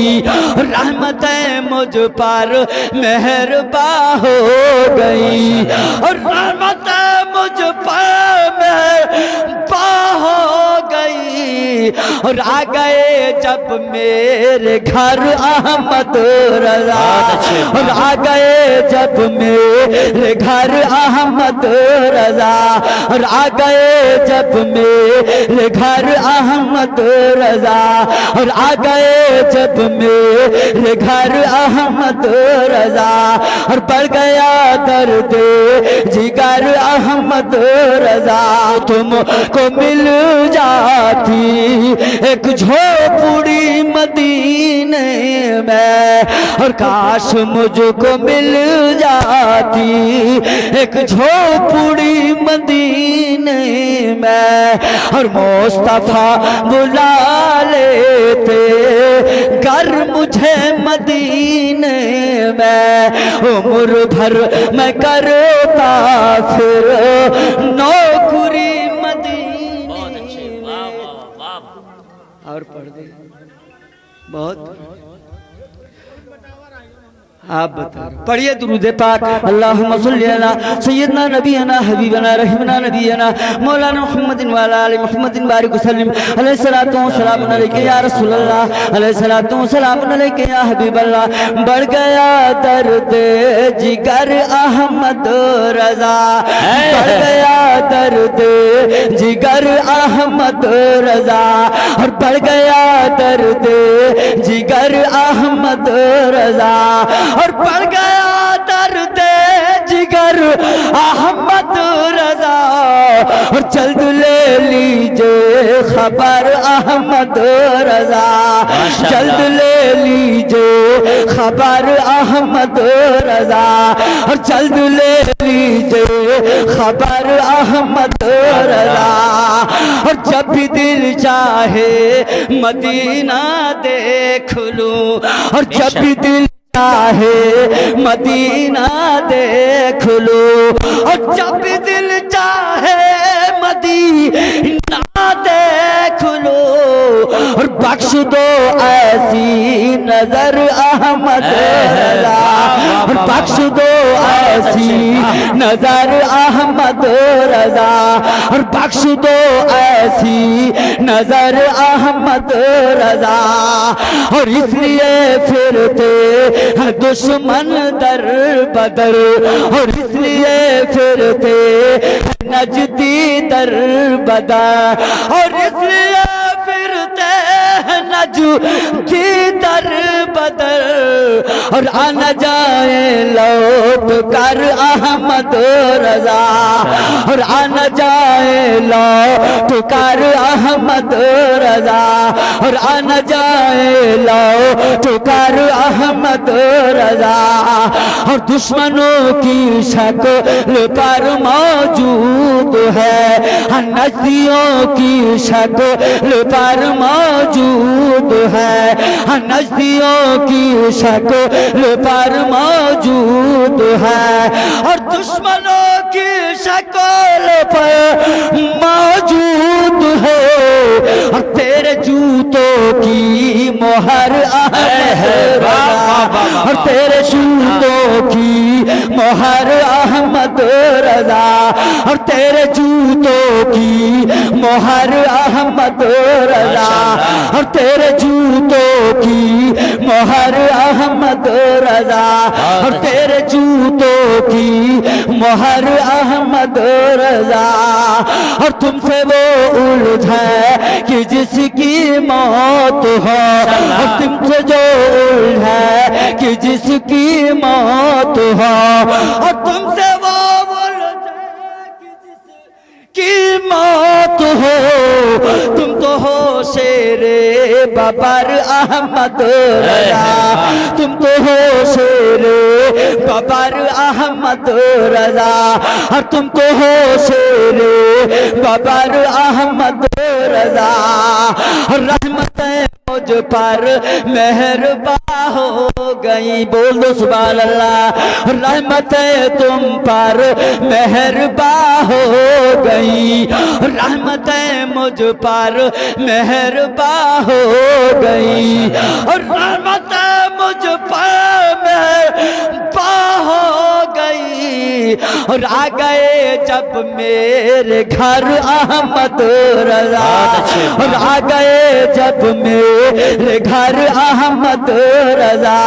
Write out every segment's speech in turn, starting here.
गई, रहमतें मुझ पर मेहरबा हो गई, और रहमतें मुझ पर मेहरबा हो गई। और आ गए जब मेरे घर अहमद रजा, और आ गए जब मेरे घर अहमद रजा, और आ गए जब मेरे घर अहमद रजा, और आ गए जब मेरे घर अहमद रजा, और बढ़ गया दर्द जिगर अहमद रजा। तुमको मिल जाती एक झोपड़ी मदीने में, और काश मुझको मिल जाती एक झोपड़ी मदीने में, और मुस्तफा बुला लेते घर मुझे मदीने में। उम्र भर मैं करता फिर नौकरी मदीने। बहुत अच्छे, वाह वाह वाह। और पढ़ दे बहुत, आप बता पढ़िए दुरूद पाक। अल्लाहुम्मा सल्ली अला सय्यदना नबीना हबीबना रहीमना नबीना मौलाना मुहम्मदिन व अला आलि मुहम्मदिन बारिक वसल्लम अलैहि सलातु व सलाम अलैका या रसूलल्लाह, अलैहि सलातु व सलाम अलैका या हबीबल्लाह। बढ़ गया दर्द जिगर अहमद रजा, बढ़ गया दर्द जिगर अहमद रजा, और बढ़ गया दर्द जिगर अहमद रजा, और बढ़ गया दर्द जिगर अहमद रजा। और जल्द ले लीजिए खबर अहमद रजा, जल्द ले लीजिए खबर अहमद रजा, और जल्द ले लीजिए खबर अहमद रजा। और जब भी दिल चाहे मदीना देख लूं, और जब भी दिल चाहे मदीना देख लो, और जब भी दिल चाहे मदीना देख लो, और बख्श दो ऐसी नजर अहमद रजा, और बख्श दो ऐसी नजर अहमद रजा, और बख्श दो ऐसी नजर अहमद रजा। और इसलिए फिरते दुश्मन दर बदर, और इसलिए फिरते नजदी दर बदर, और इसलिए फिरते नजदी दर बदर। और आना जाए लौट कर अहमद रजा, और आना जाए लौट कर अहमद रजा, और आना जाए लौट कर अहमद रजा। और दुश्मनों की शक्ल पर मौजूद है, नजदियों की शक्ल पर मौजूद है, नजदियों की शक्ल पर मौजूद है, और दुश्मनों की शक्ल पर मौजूद है। और तेरे जूतों की मोहर अहमद रजा, और तेरे जूतों की मोहर अहमद रजा, और तेरे जूतों की मोहर अहमद रजा, और तेरे जूतों की मोहर अहमद रजा, और तेरे जूतों की मोहर अहमद रजा। और तुमसे वो उलझे कि जिसकी मौत हो, और तुमसे जो उलझे कि जिसकी मौत हो, और तुमसे वो उलझे कि जिसकी मौत हो। तुम तो हो शेरे बबर अहमद रजा, तुम तो हो शेरे बबर अहमद रजा, और तुम तो हो शेरे बबर अहमद रजा। रहमतें मुझ पर मेहरबा हो गई, बोल दो सुभान अल्लाह। रहमतें तुम पर मेहरबा हो गई, रहमतें मुझ पर मेहरबा हो गई, और रहमत और आ गए जब मेरे घर अहमद रजा, और आ गए जब मेरे घर अहमद रजा,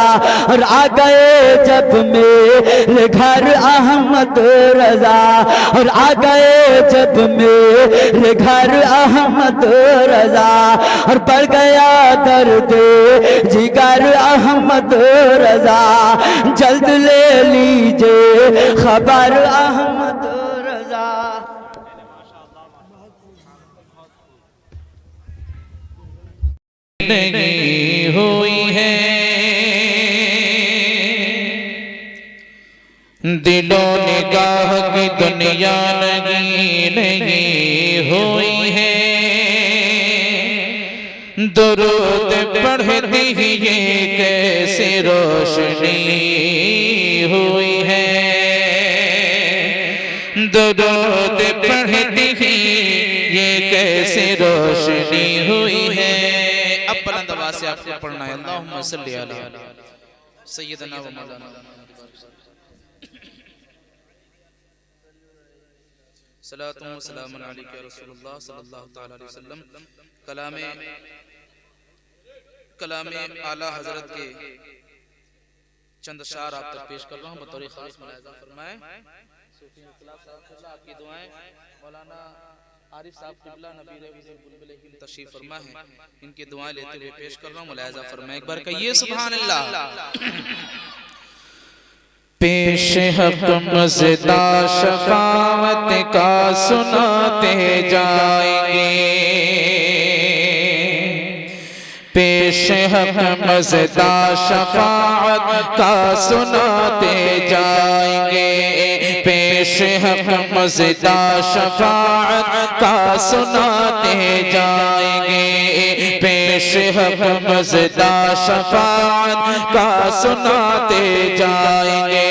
और आ गए जब मेरे घर अहमद रजा, और आ गए जब मेरे घर अहमद रजा, और बढ़ गया दर्द जिगर अहमद रजा, जल्द ले लीजिए खबर अहमद रजा। नहीं हुई है दिलो निगाह की दुनिया नहीं हुई है, दुरूद पढ़ती ही ये कैसे रोशनी हुई है, दुरूद पढ़ती ही ये कैसे रोशनी हुई है। अब बुलंद आवाज से आपको पढ़ना है अल्लाहुम्मा सल्ली अला सय्यदना व मौलाना सलातु व सलामुन अलैका या रसूलुल्लाह सल्लल्लाहु तआला अलैहि वसल्लम। कलामे आला हजरत के चंद अशआर आप तक पेश कर रहा हूं बतौर खास मुलाहिजा फरमाएं। सूफी इख्तिलाफ साहब आपकी दुआएं मौलाना आरिफ साहब किबला नबी बुलबुल तशरीफ फरमा है, इनकी दुआएं लेते हुए पेश कर रहा हूं, मुलाहिजा फरमाएं। एक बार कहिए सुभान अल्लाह। पेश हक मज़दा शफाअत का सुनाते जाएंगे, पेश हक मज़दा शफाअत का सुनाते जाएंगे, पेश हक मज़दा शफाअत का सुनाते जाएंगे, पेश हक मज़दा शफाअत का सुनाते जाएंगे।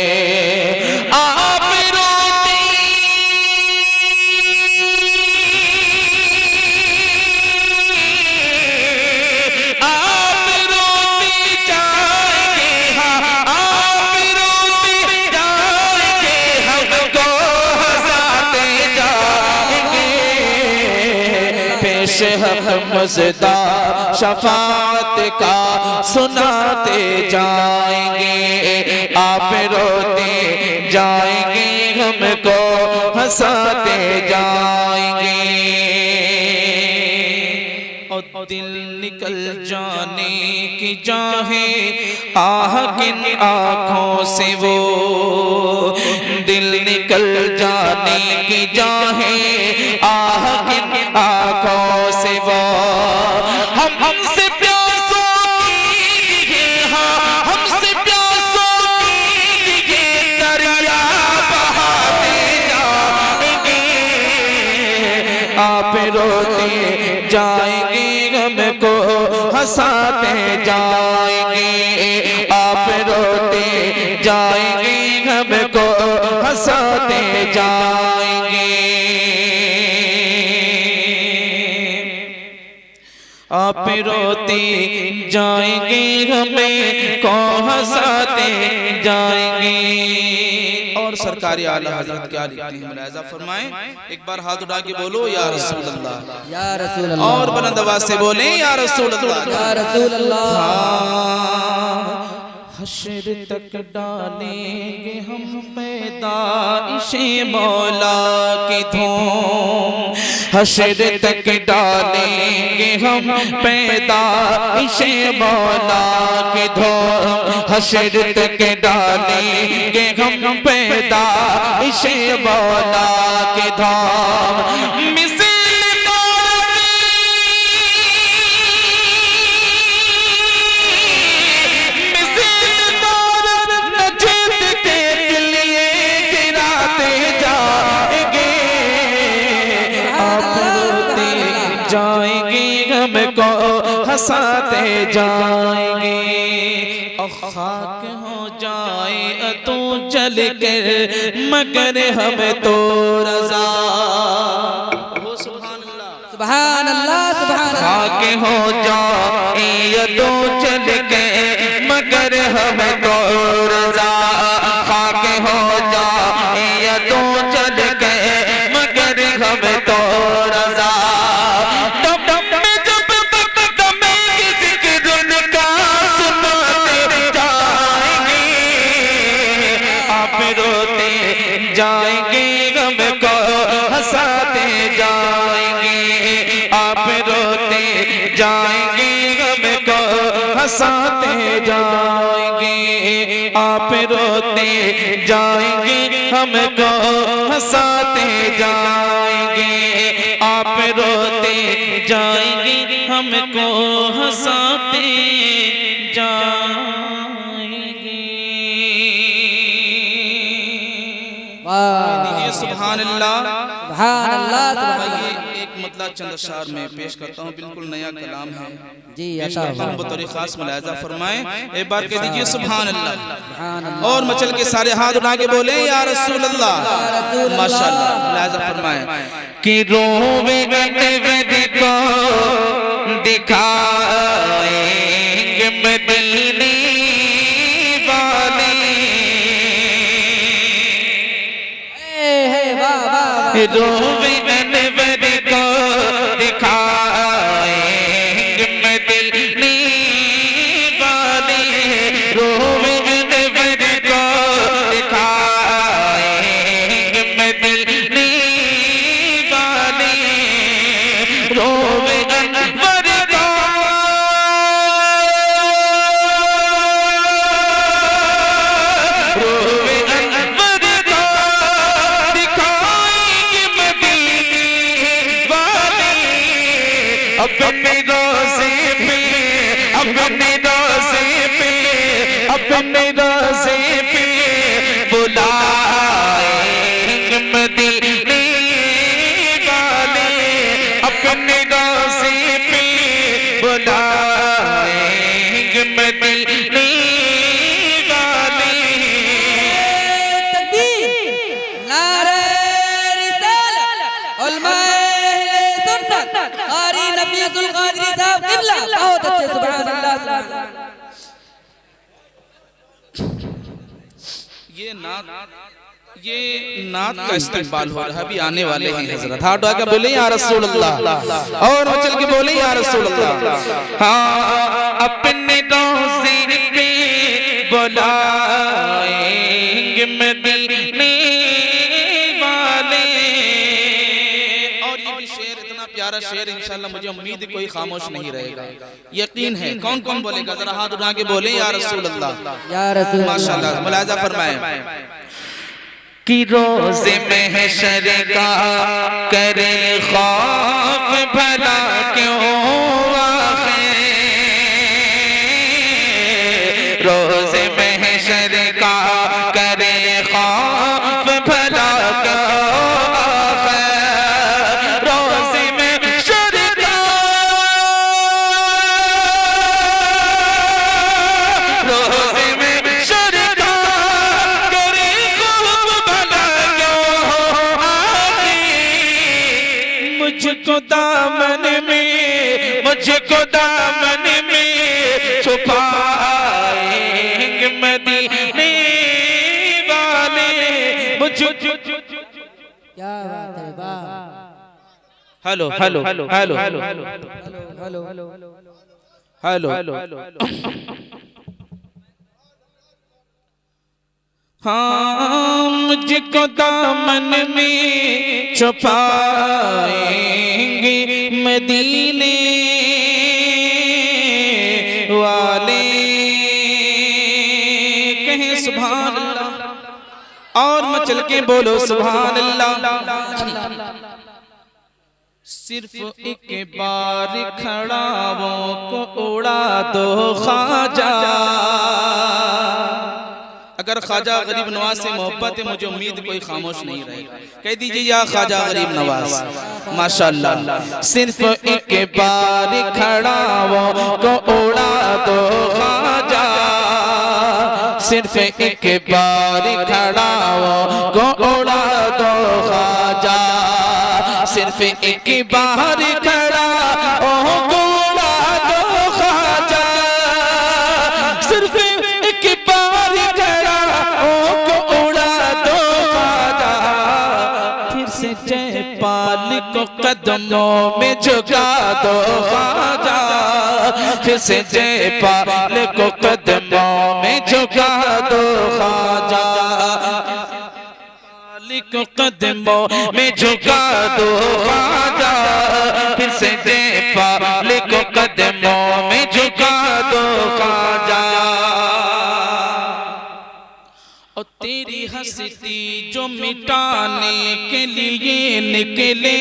आप रोती जाएंगे, हाँ आप रोती जाएंगे, हमको हंसाते जाएंगे, पेश हक मज़दा शफाअत का सुनाते जाएंगे। आप रोते जाएंगे हमको हंसाते जाएंगे, और दिल निकल जाने की चाहे आह किन आँखों से वो, दिल निकल जाने की चाहे आह किन आँखों से वो, हमसे प्यासों की हाँ हमसे प्यासों की दरिया बहाते जाएंगे, आप रोते जाएंगे हमको हंसाते जाएंगे, आप रोते जाएंगे हमको हंसाते जाएंगे, आप रोते जाएंगे हमें को हंसाते जाएंगे। और सरकारी आला हजरत क्या लिखते हैं मुलाहिजा फरमाएं। एक बार हाथ उठा के बोलो या रसूल अल्लाह, या रसूल अल्लाह, और बुलंद आवाज से बोले या रसूल अल्लाह, या रसूल अल्लाह। हश्र तक डालेंगे हम पैदाइशे मौला की धूम, हश्र तक डालेंगे हम पैदाइशे मौला की धूम, हश्र तक डालेंगे हम पैदाइशे मौला की धूम। को हंसाते जाएंगे, और खाक हो जाए तू चल कर मगर हम तो रज़ा। सुभान अल्लाह, सुभान अल्लाह। खाक हो जाए तू चल के मगर हम तो रज़ा, खाक हो जाए हंसाते जाएंगे, आप रोते जाएंगे हमको हंसाते जाएंगे, आप रोते जाएंगे हमको हंसाते जाएंगे। दीजिए सुभान अल्लाह सुभान अल्लाह। आइए एक मतलब चंद अशआर में पेश करता हूँ, बिल्कुल नया कलाम है जी पेश करता हूँ, बतौर खास मुलाहिजा फरमाएं। एक बार कह दीजिए सुभान अल्लाह, और मचल के सारे हाथ उठा के बोले या रसूल अल्लाह। माशाअल्लाह, मुलाहिजा फरमाएं कि रोवे गंदे को दिखाएंगे मदीने वाले, रोवे गंदे को दिखाएंगे मदीने वाले, रोवे गंदे को दिखाएंगे मदीने वाले, रोवे गंदे अपने रोज़े पे, अपने रोज़े पे, अपने रोज़े पे बुलाएंगे मदीने वाले, अपने रोज़े पे बुलाएंगे मदीने वाले। तकबीर, नारे रिसालत, उलमाए सुन्नत, कारी नफीसुल कादरी साहब क़िबला, बहुत अच्छे, सुभान अल्लाह। ये नात का इस्तेमाल हो रहा है, अभी आने वाले हैं हजरत। हाथ उठा के बोले या रसूल अल्लाह, और चल के बोले या रसूल अल्लाह। हाँ, अपने रोज़े पे बुलाएंगे मदीने वाले। और ये भी शेर इतना प्यारा शेर, इंशाल्लाह मुझे उम्मीद है कोई खामोश नहीं रहेगा, यकीन है। कौन कौन बोलेगा, जरा हाथ उठा के बोले या रसूल अल्लाह। या रसूल अल्लाह। माशाल्लाह, मुलाहिजा फरमाएं कि रोज़े महशर का करे खौफ भला क्यों आखे, रोज़े महशर का करे खौफ भला क्यों आखे, रोज़े महशर का, रोज़े महशर का करे खौफ भला क्यों आखे, मुझको दामन में, मुझको दामन में छुपाएंगे मदीने वाले, मुझको। क्या बात है, वाह। Hello hello hello hello hello hello hello, हाँ, मुझको दामन में छुपाएंगे मदीने वाले, कहें सुभान अल्लाह, और मचल के बोलो सुभान अल्लाह। सिर्फ एक बार खड़ाओं को उड़ा दो ख्वाजा, अगर ख्वाजा गरीब नवाज से मोहब्बत है, मुझे उम्मीद कोई खामोश नहीं रहेगा। कह दीजिए या ख्वाजा गरीब नवाज। माशाअल्लाह, सिर्फ एक बार खड़ाओं को उड़ा दो ख्वाजा, सिर्फ एक बार खड़ाओं को उड़ा दो ख्वाजा, सिर्फ एक बार खड़ाओं को उड़ा दो ख्वाजा, सिर्फ एक बार खड़ाओं को उड़ा दो ख्वाजा, फिर से जयपाल को कदमों में झुका दो ख्वाजा, फिर से जयपाल को कदमों में झुका दो ख्वाजा, को कदमों में झुका दो ख्वाजा, फिर से पाल को कदमों में झुका दो ख्वाजा। और तेरी हस्ती जो मिटाने के लिए निकले,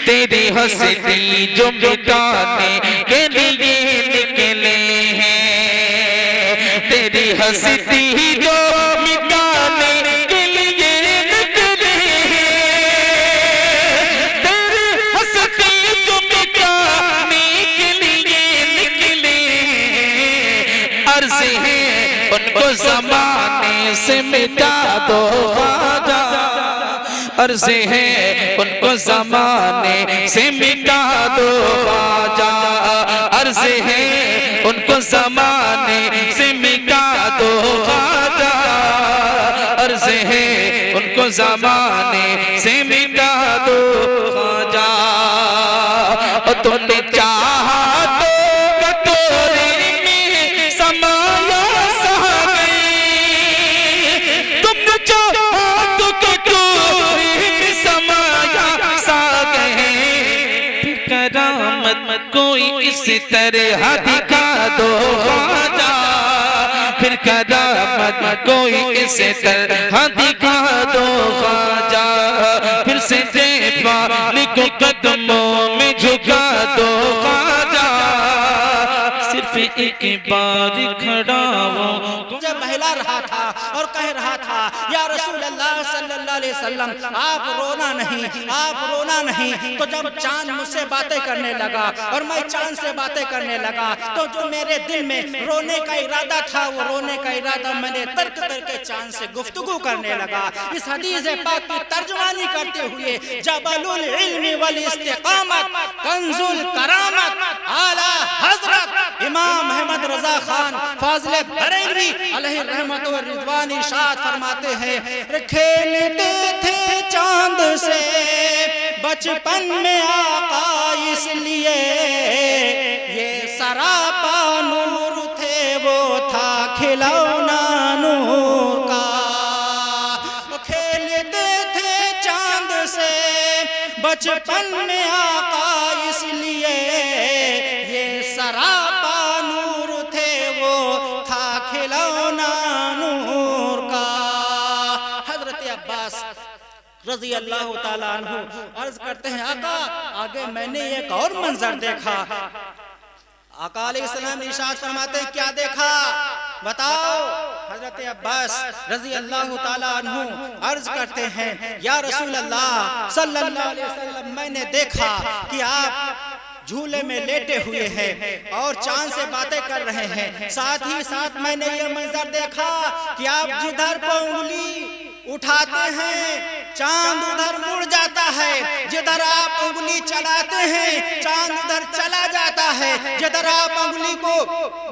तेरी हस्ती जो मिटाने के लिए निकले हैं, तेरी हस्ती जो मिटाने के लिए निकले हैं, तेरी हस्ती जो मिटाने के लिए निकले हैं। अर्ज़ है उनको ज़माने से मिटा दो ख्वाजा, अर्ज़ है उनको ज़माने से मिटा दो ख्वाजा, अर्ज़ है उनको ज़माने से मिटा दो ख्वाजा, अर्ज़ है उनको ज़माने से मिटा दो ख्वाजा। और तूने चाहा तो कटोरे में समाया सागर, तुमने चाहा तो कटोरे में समाया सागर। फिर करामत कोई इस तरह दिखा दो ख्वाजा, फिर करामत कोई इस तरह दिखा दो ख्वाजा। फिर से पाल को कदमों में झुका दो ख्वाजा, सिर्फ एक बार खड़ा हो। जब बहला रहा था और कह रहा था या रसूल अल्लाह सल्लल्लाहु अलैहि वसल्लम आप रोना नहीं, आप रोना नहीं। तो जब चांद मुझसे बातें करने लगा और मैं चांद से बातें करने लगा, तो जो मेरे दिल में रोने का इरादा था वो रोने का इरादा मैंने तर्क करके चांद से गुफ्तगू करने लगा। इस हदीस पाक की तर्जुमानी करते हुए जबलुल इल्म वल इस्तिकामत कंजुल करामत आला हजरत इमाम अहमद रजा खान फाज़िल बरेलवी अलैहि रहमत व रिज़वान इरशाद फरमाते हैं, खेलते थे चांद से बचपन में आका इसलिए, ये सरापा नूर थे वो था खिलौना नूर का। खेलते थे चांद से बचपन में आका इसलिए, ये सरापा नूर थे वो था खिलौना नूर का। हजरत अब्बास रज़ी अल्लाह ताला अन्हु अर्ज करते हैं, आका आगे मैंने एक और मंजर देखा। आका अलैहिस्सलाम इरशाद फरमाते हैं, क्या देखा बताओ। हजरत अब्बास रज़ी अल्लाह ताला अन्हु अर्ज करते हैं, या रसूल अल्लाह सल्लल्लाहु अलैहि वसल्लम मैंने देखा कि आप झूले में लेटे हुए हैं और चांद से बातें कर रहे हैं। साथ ही साथ मैंने ये मंजर देखा कि आप जिधर को उंगली उठाते हैं चांद उधर मुड़ जाता है, जिधर आप उंगली चलाते हैं चांद उधर चला जाता है, जिधर आप उंगली को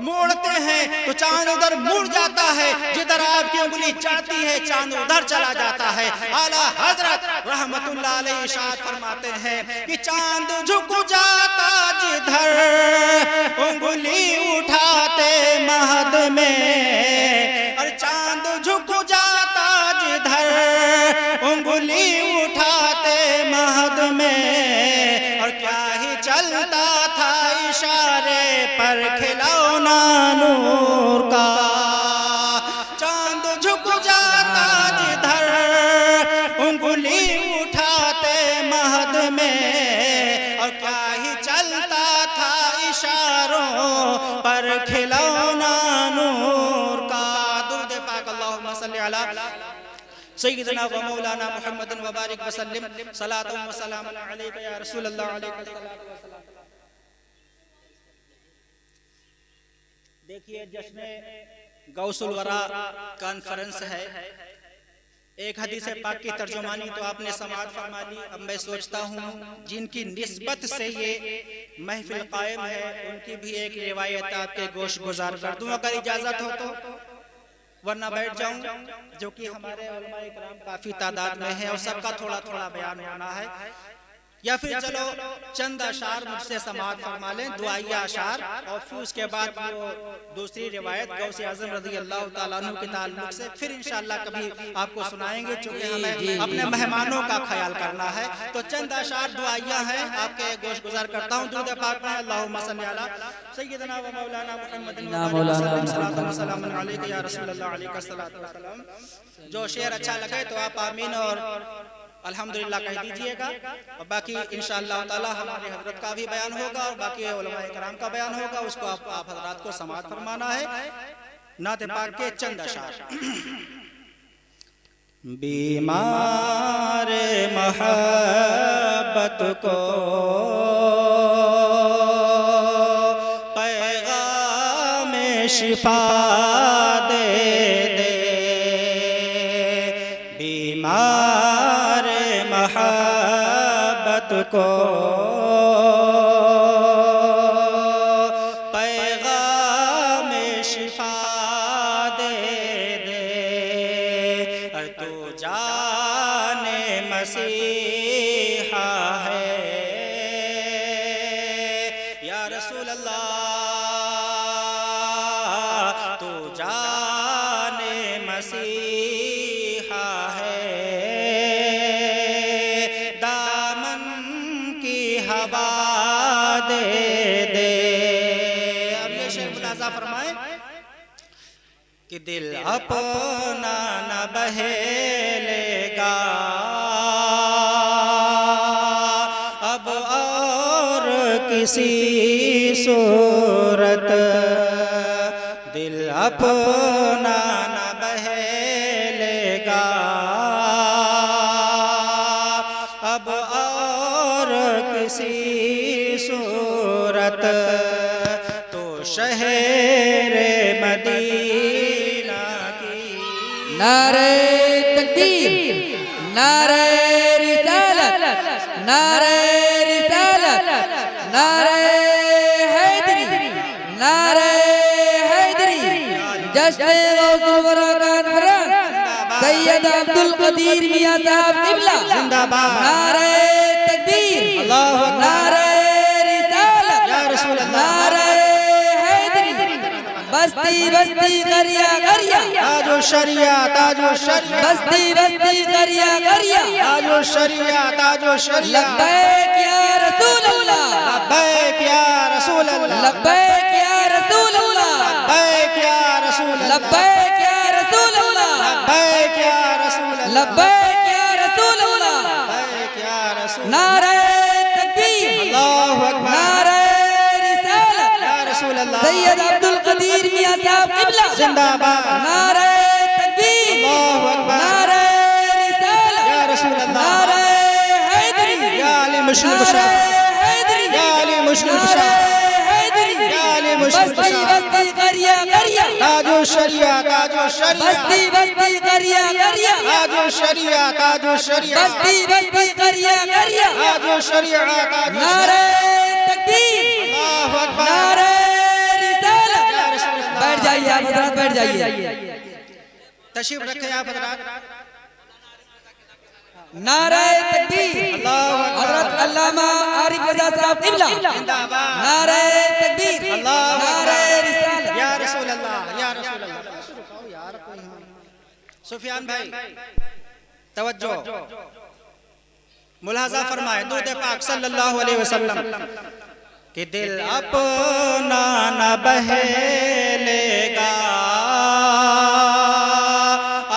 मोड़ते हैं तो चांद उधर मुड़ जाता है, जिधर आपकी उंगली चढ़ती है चांद उधर चला जाता है। आला हजरत रहमतुल्लाह अलैहि इरशाद फरमाते हैं कि चांद झुक जाता जिधर उंगली उठाते महद में, और चांद झुक जाता जिधर उंगली उठाते महद में, और क्या ही चलता था इशारे पर खिलौना नूर का। चांद झुक जाता जिधर उंगली उठाते महद में, और क्या ही चलता था इशारों पर खिलौना नूर का। दुरूद पाक अल्लाहुम्मा सल्ली अला सय्यिदना व मौलाना मुहम्मदिन व बारिक वसल्लम सलातु व सलामुन अलैका या रसूल अल्लाह अलैका सलातु व सलाम। देखिए जश्न गौसुल वरा कॉन्फ्रेंस है, एक हदीस पाक की तर्जुमानी तो आपने समाअत फरमा ली। अब मैं सोचता हूँ जिनकी निस्बत से ये महफिल कायम है उनकी भी एक रिवायत आपके गोश गुजार कर दूं अगर इजाजत हो तो, वरना बैठ जाऊं, जो कि हमारे उलमा इकराम काफी तादाद में है और सबका थोड़ा थोड़ा बयान होना है। या फिर चलो चंद अशार मुझसे समाअत फरमा लें, दुआइया अशार, और फिर उसके बाद वो दूसरी रिवायत गौसे आजम रज़ी अल्लाह ताला अन्हु के ताल्लुक से फिर इंशाअल्लाह कभी आपको सुनाएंगे, चूंकि हमें अपने मेहमानों का ख्याल करना है। तो चंद अशार दुआइया हैं, आपके गोश गुजार करता हूँ। दुरूद पाक में अल्लाहुम्मा सल्ली अला सय्यिदना व मौलाना मुहम्मदिन व सल्लम अलैका या रसूलल्लाह अलैका सल्लल्लाहु अलैहि वसल्लम। जो शेर अच्छा लगे तो आप आमीन और अल्हम्दुलिल्लाह कह दीजिएगा। और बाकी इंशाअल्लाह ताला हमारे हजरत का भी बयान होगा और बाकी उलमाए कराम का बयान होगा, उसको आप हजरात को समाअत फरमाना है। नात पाक के चंद अशार। बीमार मोहब्बत को पैगाम शिफा दे दे, बीमार मोहब्बत को पैगाम शिफा दे दे, तू जाने मसीहा है या रसूल अल्लाह, तू जाने मसीहा है, दामन की हवा दे दे। अब ये शेर मुलाजा फरमाए कि दिल अपना न बहेलेगा अब और किसी सूरत, दिल अपना न बहेलेगा अब और किसी सूरत, तो शहर मदीना की नारे तकबीर, नारे रिसालत, नारे रिसालत, नारे हैदरी, नारे हैदरी, जश्न गौसुल वरा का नखरान सैयद अब्दुल कदीर मियां साहब क़िबला जिंदाबाद। नारे तकबीर, अल्लाहु अकबर। नारे रिसालत, या रसूल अल्लाह। नारे हैदरी, बस्ती बस्ती गरिया गरिया, ताजो शरिया ताजो शरिया, बस्ती बस्ती गरिया गरिया, ताजो शरिया ताजो शरिया, लब्बैक या रसूल अल्लाह, लब्बैक या रसूल अल्लाह, लब्बैक या रसूल अल्लाह, लब्बैक या रसूल अल्लाह, लब्बैक या रसूल अल्लाह, लब्बैक या रसूल अल्लाह, लब्बैक या रसूल अल्लाह। लब्बैक या रसूल नारे तकबीर, अल्लाहु अकबर। नारे रिसालत, या रसूल अल्लाह, सैयद अब्दुल कदीर मियां साहब क़िबला जिंदाबाद। नारे तकबीर, अल्लाहु अकबर। नारे रिसालत, या रसूल अल्लाह, नारे हैदरी, या अली मुश्किल कुशा, नारे हैदरी, या अली मुश्किल कुशा, नारे हैदरी, या अली मुश्किल बस्ती कुशा, बस्ती गरिया गरिया, ताजो शरिया ताजो शरिया, बस्ती बस्ती गरिया गरिया, ताजो शरिया ताजो शरिया, बस्ती बस्ती गरिया गरिया, ताजो शरिया ताजो नारे तकबीर, अल्लाहु अकबर। नारे रिसालत। या रसूल अल्लाह। बैठ जाइए आप हजरात, बैठ जाइए। तशरीफ रखे आप हजरात। नारे तकबीर, अल्लाहु अकबर। हजरत अल्लामा आरिफ रजा साहब क़िबला जिंदाबाद। नारे तकबीर, अल्लाहु नारे अकबर। रिसालत। या रसूल अल्लाह, या रसूल अल्लाह। सुफियान भाई तवज्जो, मुलाजा फरमाए दुरूद पाक सल्लल्लाहु अलैहि वसल्लम कि दिल अपना न बहेलेगा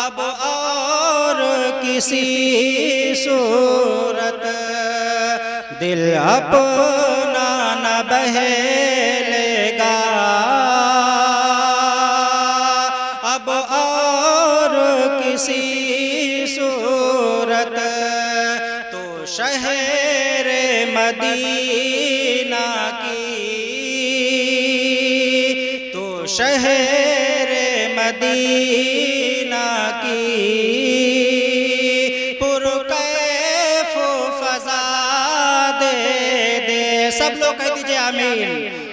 अब और किसी सूरत, दिल अपना न बहेलेगा अब और किसी सूरत, तो शहर मदीना की, तो शहर मदीना की पुरकैफ फज़ा दे दे। सब लोग कह दीजिए आमीन,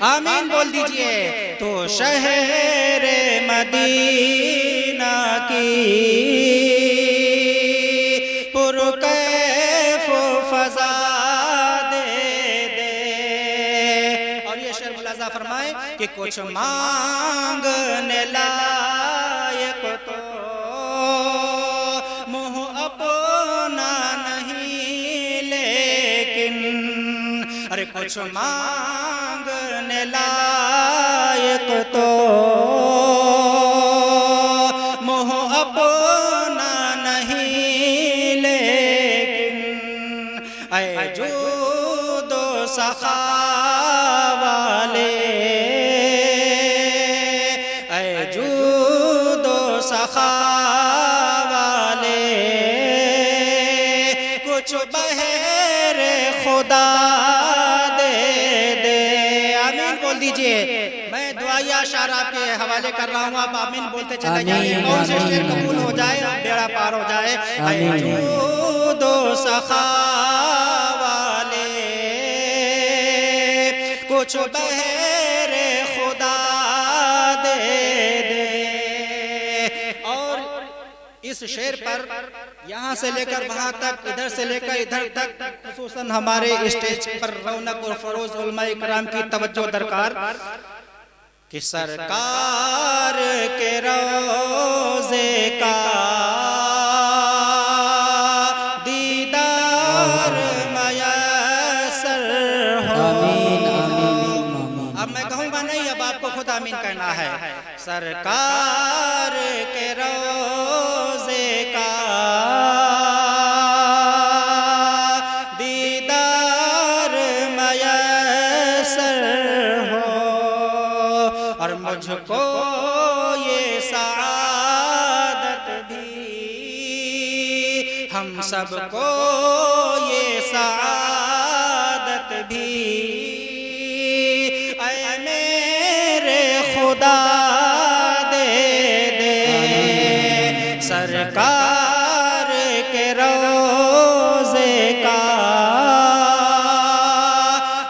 आमीन बोल दीजिए। तो शहर मदीना की पुरकैफ फज़ा कुछ मांगने लायक तो मुँह अपना नहीं, लेकिन अरे कुछ मांगने लायक तो मुँह अपना नहीं, लेकिन ऐ जूदो सखा वाले, ऐ जूदो सखा वाले, कुछ बहरे खुदा दे दे। आमीन बोल दीजिए। मैं दुआया शारा के हवाले कर रहा हूँ, आप आमीन बोलते चले जाइए। कौन से शेर कबूल हो जाए, बेड़ा पार हो जाए। ऐ जूदो सखा वाले, कुछ बहरे खुदा दे दे। और इस शेर पर यहाँ से लेकर वहाँ तक, इधर से लेकर इधर तक, खुसूसन हमारे स्टेज पर रौनक और फरोज उलमा इकराम की तवज्जो दरकार कि सरकार के रोज़े का दीदार मयसर हो। अब मैं कहूँगा नहीं, अब आपको खुद आमीन कहना है। सरकार के रोज़े का दीदार मयसर हो, और मुझको ये सआदत भी, हम सबको ये सआदत भी, ऐ मेरे खुदा दे दे। सरकार के रोज़े का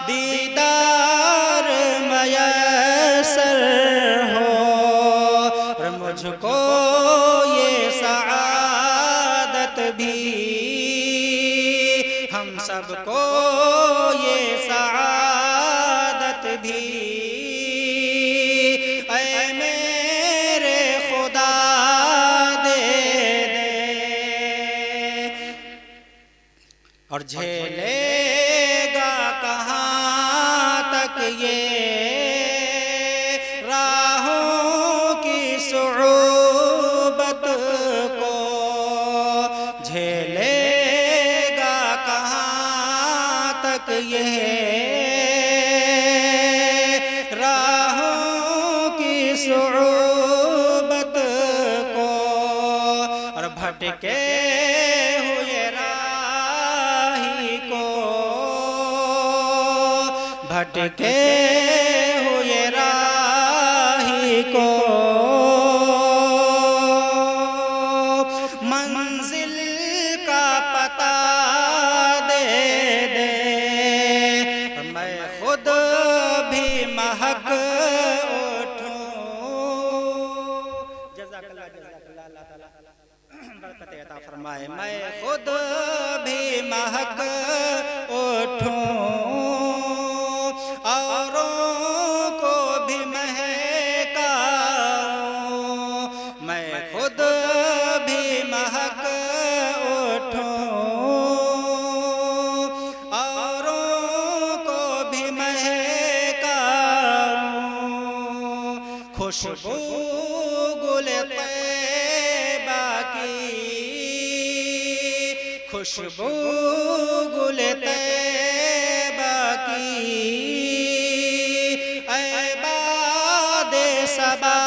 दीदार मयसर हो, और मुझको ये सआदत भी, हम सबको ये सआदत भी, ऐ मेरे खुदा दे दे। और झेलेगा कहाँ तक ये राहों की सुऊबत को, झेलेगा कहाँ तक ये राहों की सुऊबत को, और भटके हुए राही को, भटके हुए राही को मंजिल का पता दे दे। मैं खुद भी महक उठूं। जज़ाकल्लाह, जज़ाकल्लाह, अल्लाह ताला बरकत अता फरमाए। मैं खुद भी महक उठूं, औरों को भी महकाऊं। मैं खुद भी महक उठूं, औरों को भी महकाऊं। खुशबू गुल तैबा की, खुशबू गुल तैबा की, ऐ बादे सबा